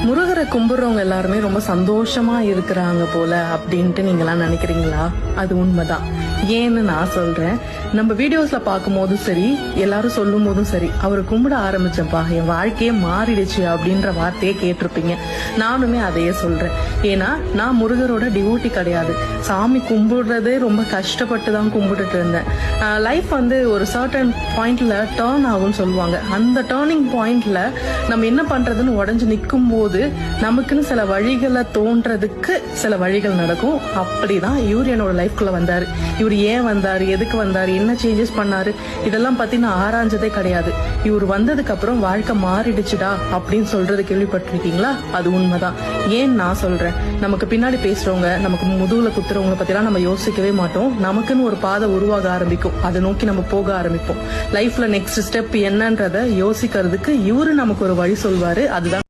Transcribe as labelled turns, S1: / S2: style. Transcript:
S1: முருகரை கும்பிடுறவங்க எல்லாருமே ரொம்ப சந்தோஷமா இருக்கிறாங்க போல அப்படின்ட்டு நீங்களாம் நினைக்கிறீங்களா? அது உண்மைதான். ஏன்னு நான் சொல்றேன். நம்ம வீடியோஸ்ல பார்க்கும் போதும் சரி, எல்லாரும் சொல்லும் போதும் சரி, அவரை கும்பிட ஆரம்பிச்சப்பா என் வாழ்க்கையே மாறிடுச்சு அப்படின்ற வார்த்தையே கேட்டிருப்பீங்க. நானுமே அதையே சொல்றேன். ஏன்னா நான் முருகரோட டிவோட்டி கிடையாது. சாமி கும்பிடுறதே ரொம்ப கஷ்டப்பட்டு தான் கும்பிட்டுட்டு இருந்தேன். லைஃப் ஒரு சர்டன் பாயிண்ட்ல டேர்ன் ஆகும்னு சொல்லுவாங்க. அந்த டேர்னிங் பாயிண்ட்ல நம்ம என்ன பண்றதுன்னு உடஞ்சு நிற்கும் போது நமக்குன்னு சில வழிகளை தோன்றதுக்கு சில வழிகள் நடக்கும். அப்படிதான் இவர் என்னோட லைஃப்குள்ள வந்தாரு. இவர் ஏன் வந்தாரு, எதுக்கு வந்தாரு, என்ன சேஞ்சஸ் பண்ணாரு, இதெல்லாம் பத்தி நான் ஆராய்ஞ்சதே கிடையாது. இவர் வந்ததுக்கு அப்புறம் வாழ்க்கை மாறிடுச்சுடா அப்படின்னு சொல்றது கேள்விப்பட்டிருக்கீங்களா? அது உண்மைதான். ஏன் நான் சொல்றேன், நமக்கு பின்னாடி பேசுறவங்க, நமக்கு முதுகுல குத்துறவங்களை பத்தி எல்லாம் நம்ம யோசிக்கவே மாட்டோம். நமக்குன்னு ஒரு பாதை உருவாக ஆரம்பிக்கும். அதை நோக்கி நம்ம போக ஆரம்பிப்போம். லைஃப்ல நெக்ஸ்ட் ஸ்டெப் என்னன்றத யோசிக்கிறதுக்கு இவரு நமக்கு ஒரு வழி சொல்வாரு. அதுதான்